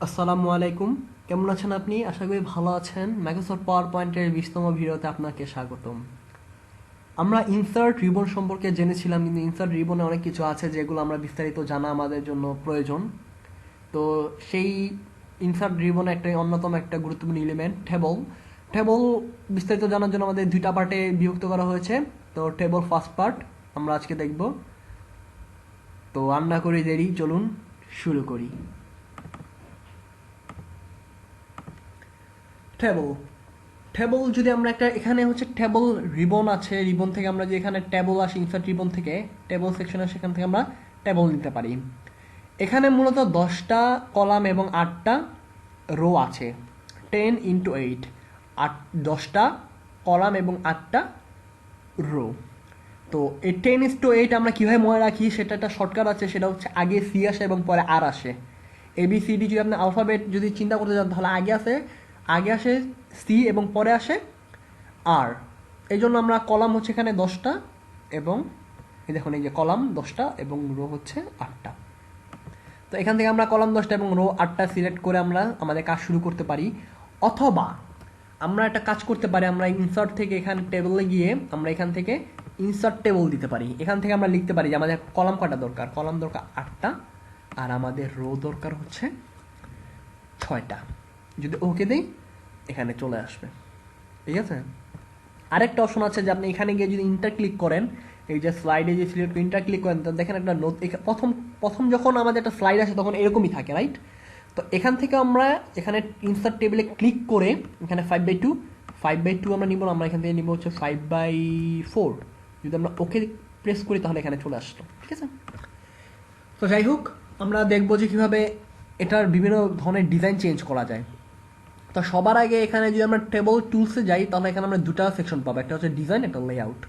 আসসালামু আলাইকুম। কেমন আছেন আপনি? আশা করি ভালো আছেন। মাইক্রোসফট পাওয়ার পয়েন্টের 20তম ভিডিওতে আপনাকে স্বাগতম। আমরা ইনসার্ট রিবন সম্পর্কে জেনেছিলাম, কিন্তু ইনসার্ট রিবনে অনেক কিছু আছে যেগুলো আমরা বিস্তারিত জানা আমাদের জন্য প্রয়োজন। তো সেই ইনসার্ট রিবনে একটা অন্যতম একটা গুরুত্বপূর্ণ এলিমেন্ট টেবল। টেবল বিস্তারিত জানার জন্য আমাদের দুইটা পার্টে বিভক্ত করা হয়েছে। তো টেবল ফার্স্ট পার্ট আমরা আজকে দেখব। তো আর না করে দেরি, চলুন শুরু করি। টেবল টেবল যদি আমরা একটা এখানে হচ্ছে টেবল রিবন আছে, রিবন থেকে আমরা যে এখানে টেবল আসে ইনসার্ট রিবন থেকে টেবল সেকশন আসে, সেখান থেকে আমরা টেবল নিতে পারি। এখানে মূলত 10টা কলাম এবং 8টা রো আছে। 10 × 8, 10টা কলাম এবং 8টা রো। তো এই 10:8 আমরা কীভাবে মনে রাখি সেটা একটা শর্টকাট আছে, সেটা হচ্ছে আগে সি আসে এবং পরে আর আসে। ABCD যদি আপনি আলফাবেট যদি চিন্তা করতে চান তাহলে আগে আসে সি এবং পরে আসে আর। এই জন্য আমরা কলাম হচ্ছে এখানে 10টা এবং এই দেখুন এই যে কলাম 10টা এবং রো হচ্ছে 8টা। তো এখান থেকে আমরা কলাম 10টা এবং রো 8টা সিলেক্ট করে আমরা আমাদের কাজ শুরু করতে পারি। অথবা আমরা একটা কাজ করতে পারি, আমরা ইনসার্ট থেকে এখানে টেবলে গিয়ে আমরা এখান থেকে ইনসার্ট টেবল দিতে পারি। এখান থেকে আমরা লিখতে পারি যে আমাদের কলাম কটা দরকার, কলাম দরকার 8টা আর আমাদের রো দরকার হচ্ছে 6টা। যদি ওকে দিই এখানে চলে আসবে, ঠিক আছে। আরেকটা অপশন আছে যে আপনি এখানে গিয়ে যদি ইন্টার ক্লিক করেন, এই যে স্লাইডে যে সিলেক্ট ইন্টার ক্লিক করেন, তো দেখেন একটা প্রথম প্রথম যখন আমাদের একটা স্লাইড আসে তখন এরকমই থাকে, রাইট। তো এখান থেকে আমরা এখানে ইনসার্ট টেবিলে ক্লিক করে এখানে 5/2 আমরা নিব, আমরা এখান থেকে নিব হচ্ছে 5/4। যদি আমরা ওকে প্রেস করি তাহলে এখানে চলে আসলো, ঠিক আছে। তো যাই হোক, আমরা দেখবো যে কীভাবে এটার বিভিন্ন ধরনের ডিজাইন চেঞ্জ করা যায়। তো সবার আগে এখানে যদি আমরা টেবল টুলসে যাই তাহলে এখানে আমরা দুটা সেকশন পাবো, একটা হচ্ছে ডিজাইন, একটা লেআউট।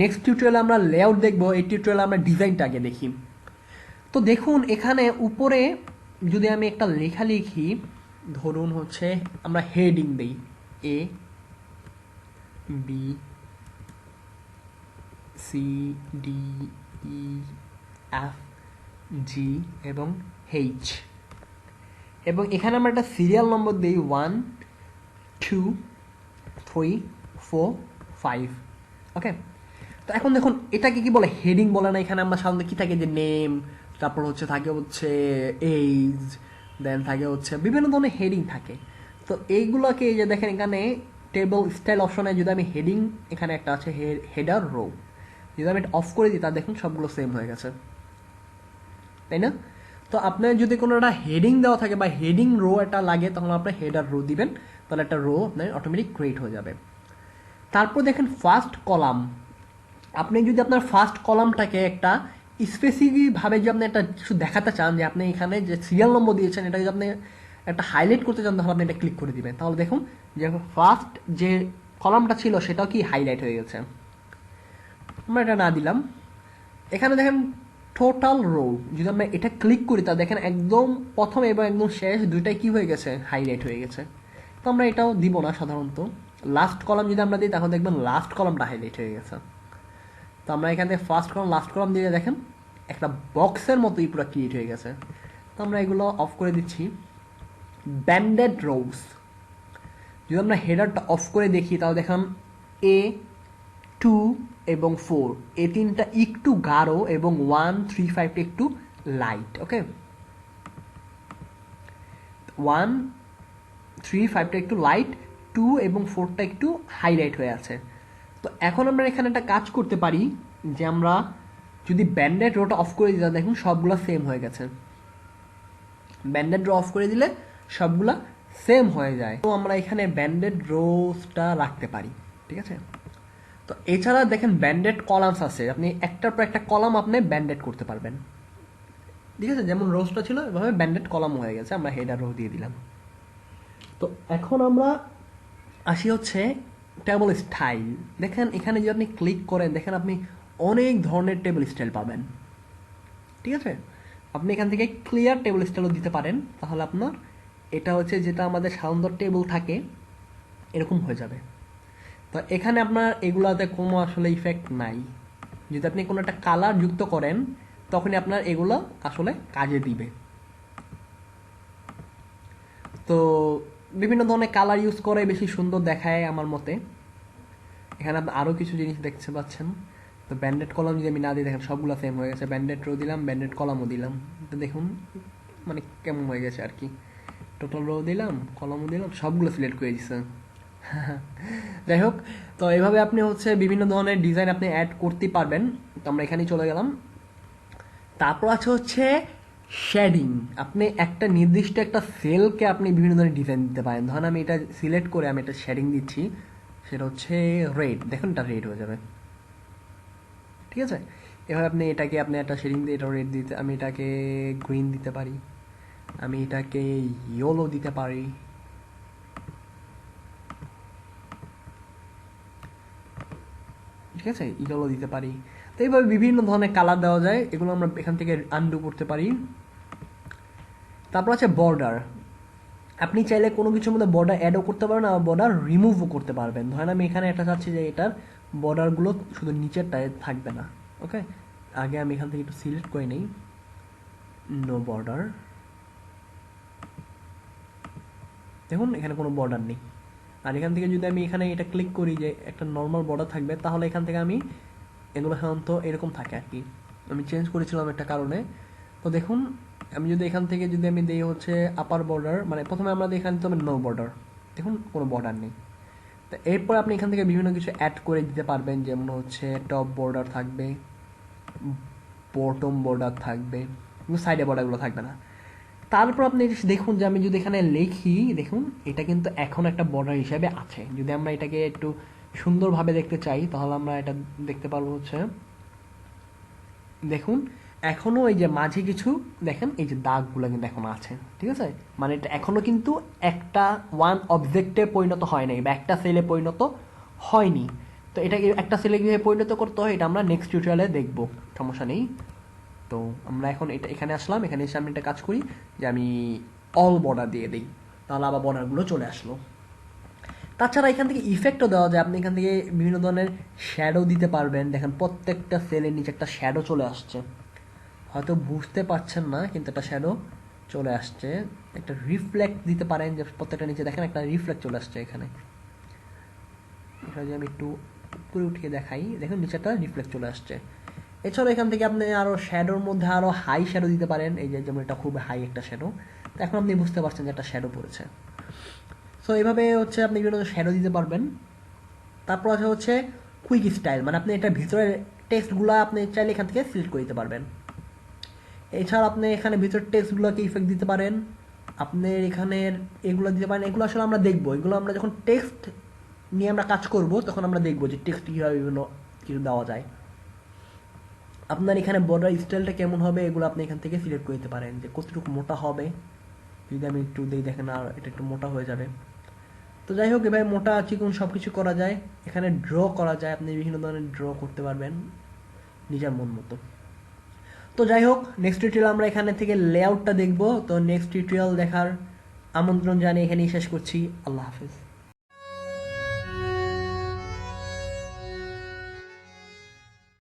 নেক্সট টিউটোরিয়ালে আমরা লেআউট দেখবো, এই টিউটোরিয়ালে আমরা ডিজাইনটা আগে দেখি। তো দেখুন এখানে উপরে যদি আমি একটা লেখা লিখি, ধরুন হচ্ছে আমরা হেডিং দিই ABCDEFG এবং H, এবং এখানে আমরা একটা সিরিয়াল নম্বর দিই 1 2 3 4 5। ওকে, তো এখন দেখুন এটাকে কি বলে, হেডিং বলে না। এখানে আমরা সাধারণত কি থাকে যে নেম, তারপর থাকে হচ্ছে এজ, দেন থাকে হচ্ছে বিভিন্ন ধরনের হেডিং থাকে। তো এইগুলোকে এই যে দেখেন এখানে টেবল স্টাইল অপশনে যদি আমি হেডিং, এখানে একটা আছে হেডার রো, যদি আমি এটা অফ করে দিই তা দেখুন সবগুলো সেম হয়ে গেছে, তাই না। তো আপনার যদি কোনো একটা হেডিং দেওয়া থাকে বা হেডিং রো একটা লাগে তখন আপনি হেডার রো দিবেন, তাহলে একটা রো আপনার অটোমেটিক ক্রিয়েট হয়ে যাবে। তারপর দেখেন ফার্স্ট কলাম, আপনি যদি আপনার ফার্স্ট কলামটাকে একটা স্পেসিফিকভাবে যদি আপনি একটা কিছু দেখাতে চান, যে আপনি এখানে যে সিরিয়াল নম্বর দিয়েছেন এটা যদি আপনি একটা হাইলাইট করতে চান তাহলে আপনি এটা ক্লিক করে দিবেন, তাহলে দেখুন যে ফার্স্ট যে কলামটা ছিল সেটাও কি হাইলাইট হয়ে গেছে। আমরা এটা না দিলাম। এখানে দেখেন টোটাল রো, যদি আমরা এটা ক্লিক করি তা দেখেন একদম প্রথম এবং একদম শেষ দুইটাই কি হয়ে গেছে, হাইলাইট হয়ে গেছে। তো আমরা এটাও দিব না সাধারণত। লাস্ট কলাম যদি আমরা দিই তখন দেখবেন লাস্ট কলামটা হাইলাইট হয়ে গেছে। তো আমরা এখান থেকে ফার্স্ট কলাম লাস্ট কলাম দিয়ে দেখেন একটা বক্সের মতোই পুরো ক্রিয়েট হয়ে গেছে। তো আমরা এগুলো অফ করে দিচ্ছি। ব্যান্ডেড রোজ, যদি আমরা হেডারটা অফ করে দেখি তাহলে দেখেন A2 এবং 4, এই তিনটা একটু গাঢ় এবং 1 3 5টা একটু লাইট। ওকে, 1 3 5টা একটু লাইট, 2 এবং 4টা একটু হাইলাইট হয়ে আছে। তো এখন আমরা এখানে একটা কাজ করতে পারি যে আমরা যদি ব্যান্ডেড রোটা অফ করে দিই দেখুন সবগুলো সেম হয়ে গেছে। ব্যান্ডেড রো অফ করে দিলে সবগুলা সেম হয়ে যায়। তো আমরা এখানে ব্যান্ডেড রোসটা রাখতে পারি, ঠিক আছে। তো এছাড়া দেখেন ব্যান্ডেড কলামস আছে, আপনি একটার পর একটা কলাম আপনি ব্যান্ডেড করতে পারবেন, ঠিক আছে। যেমন রোসটা ছিল এভাবে ব্যান্ডেড কলাম হয়ে গেছে, আমরা হেডার রো দিয়ে দিলাম। তো এখন আমরা আসি হচ্ছে টেবল স্টাইল। দেখেন এখানে যদি আপনি ক্লিক করেন দেখেন আপনি অনেক ধরনের টেবল স্টাইল পাবেন, ঠিক আছে। আপনি এখান থেকে ক্লিয়ার টেবল স্টাইলও দিতে পারেন, তাহলে আপনার এটা হচ্ছে যেটা আমাদের সাধারণত টেবল থাকে এরকম হয়ে যাবে। তো এখানে আপনার এগুলাতে কোনো আসলে ইফেক্ট নাই। যদি আপনি কোনো একটা কালার যুক্ত করেন তখনই আপনার এগুলো আসলে কাজে দিবে। তো বিভিন্ন ধরনের কালার ইউজ করে বেশি সুন্দর দেখায় আমার মতে। এখানে আপনি আরও কিছু জিনিস দেখতে পাচ্ছেন। তো ব্যান্ডেড কলাম যদি আমি না দিই, দেখেন সবগুলো সেম হয়ে গেছে। ব্যান্ডেড রো দিলাম, ব্যান্ডেড কলামও দিলাম, তো দেখুন মানে কেমন হয়ে গেছে আর কি। টোটাল রো দিলাম, কলামও দিলাম, সবগুলো সিলেক্ট করে দিচ্ছে। যাই হোক, তো এইভাবে আপনি হচ্ছে বিভিন্ন ধরনের ডিজাইন আপনি অ্যাড করতে পারবেন। তো আমরা এখানেই চলে গেলাম। তারপর আছে হচ্ছে শেডিং। আপনি একটা নির্দিষ্ট একটা সেলকে আপনি বিভিন্ন ধরনের ডিজাইন দিতে পারেন। ধরেন আমি এটা সিলেক্ট করে আমি একটা শেডিং দিচ্ছি, সেটা হচ্ছে রেড। দেখুন এটা রেড হয়ে যাবে, ঠিক আছে। এভাবে আপনি এটাকে আপনি একটা শেডিং দিয়ে এটা রেড দিতে, আমি এটাকে গ্রিন দিতে পারি, আমি এটাকে ইয়েলো দিতে পারি, ঠিক আছে, ইয়েলো দিতে পারি। তো এইভাবে বিভিন্ন ধরনের কালার দেওয়া যায়, এগুলো আমরা এখান থেকে আনডু করতে পারি। তারপর আছে বর্ডার। আপনি চাইলে কোনো কিছুর মধ্যে বর্ডার অ্যাডও করতে পারবেন, আর বর্ডার রিমুভও করতে পারবেন। ধরেন আমি এখানে একটা চাচ্ছি যে এটার বর্ডারগুলো শুধু নিচেরটায় থাকবে না, ওকে। আগে আমি এখান থেকে একটু সিলেক্ট করে নিই, নো বর্ডার। দেখুন এখানে কোনো বর্ডার নেই। আর এখান থেকে যদি আমি এখানে এটা ক্লিক করি যে একটা নর্মাল বর্ডার থাকবে, তাহলে এখান থেকে আমি এগুলো সাধারণত এরকম থাকে আর কি। আমি চেঞ্জ করেছিলাম একটা কারণে। তো দেখুন আমি যদি এখান থেকে যদি আমি দিই হচ্ছে আপার বর্ডার, মানে প্রথমে আমরা এখানে দিতে হবে নো বর্ডার, দেখুন কোনো বর্ডার নেই। তো এরপর আপনি এখান থেকে বিভিন্ন কিছু অ্যাড করে দিতে পারবেন, যেমন হচ্ছে টপ বর্ডার থাকবে, বটম বর্ডার থাকবে, কিন্তু সাইডে বর্ডারগুলো থাকবে না। তারপর আপনি দেখুন যে আমি যদি এখানে লিখি, দেখুন এটা কিন্তু এখন একটা বর্ডার হিসেবে আছে। যদি আমরা এটাকে একটু সুন্দরভাবে দেখতে চাই, তাহলে আমরা এটা দেখতে পারবো হচ্ছে, দেখুন এখনো এই যে মাঝে কিছু দেখেন এই যে দাগগুলো কিন্তু এখনো আছে, ঠিক আছে। মানে এটা এখনো কিন্তু একটা ওয়ান অবজেক্টে পরিণত হয় নাই, বা একটা সেলে পরিণত হয়নি। তো এটা একটা সেলে কীভাবে পরিণত করতে হয়, এটা আমরা নেক্সট টিউটোরিয়ালে দেখবো, সমস্যা নেই। তো আমরা এখন এটা এখানে আসলাম, এখানে এসে আমি একটা কাজ করি যে আমি অল বর্ডার দিয়ে দিই, তাহলে আবার বর্ডারগুলো চলে আসলো। তাছাড়া এখান থেকে ইফেক্টও দেওয়া যায়, আপনি এখান থেকে বিভিন্ন ধরনের শ্যাডো দিতে পারবেন। দেখেন প্রত্যেকটা সেলের নিচে একটা শ্যাডো চলে আসছে, হয়তো বুঝতে পারছেন না, কিন্তু একটা শ্যাডো চলে আসছে। একটা রিফ্লেক্ট দিতে পারেন, যে প্রত্যেকটা নিচে দেখেন একটা রিফ্লেক্ট চলে আসছে এখানে। এটা যদি আমি একটু উপরে উঠিয়ে দেখাই, দেখুন নিচে একটা রিফ্লেক্ট চলে আসছে। এছাড়াও এখান থেকে আপনি আরও শ্যাডোর মধ্যে আরও হাই শ্যাডো দিতে পারেন, এই যে যেমন এটা খুব হাই একটা শ্যাডো। তো এখন আপনি বুঝতে পারছেন যে একটা শ্যাডো পড়েছে। সো এইভাবে হচ্ছে আপনি বিভিন্ন শ্যাডো দিতে পারবেন। তারপর আছে হচ্ছে কুইক স্টাইল, মানে আপনি এটার ভিতরে টেক্সটগুলো আপনি চাইলে এখান থেকে সিলেক্ট করে দিতে পারবেন। এছাড়া আপনি এখানে ভিতরে টেক্সটগুলোকে ইফেক্ট দিতে পারেন, আপনি এখানে এগুলো দিতে পারেন। এগুলো আসলে আমরা দেখবো, এগুলো আমরা যখন টেক্সট নিয়ে আমরা কাজ করব তখন আমরা দেখবো যে টেক্সট কীভাবে বিভিন্ন কিছু দেওয়া যায়। আপনার এখানে বর্ডার স্টাইলটা কেমন হবে, এগুলো আপনি এখান থেকে সিলেক্ট করে দিতে পারেন, যে কতটুকু মোটা হবে। যদি আমি একটু দিই, দেখেন আর এটা একটু মোটা হয়ে যাবে। তো যাই হোক, এভাবে মোটা চিকন সব কিছু করা যায়। এখানে ড্র করা যায়, আপনি বিভিন্ন ধরনের ড্র করতে পারবেন নিজের মন মতো। তো যাই হোক, নেক্সট টিউটোরিয়াল আমরা এখানে থেকে লেআউটটা দেখব। তো নেক্সট টিউটোরিয়াল দেখার আমন্ত্রণ জানিয়ে এখানেই শেষ করছি। আল্লাহ হাফেজ।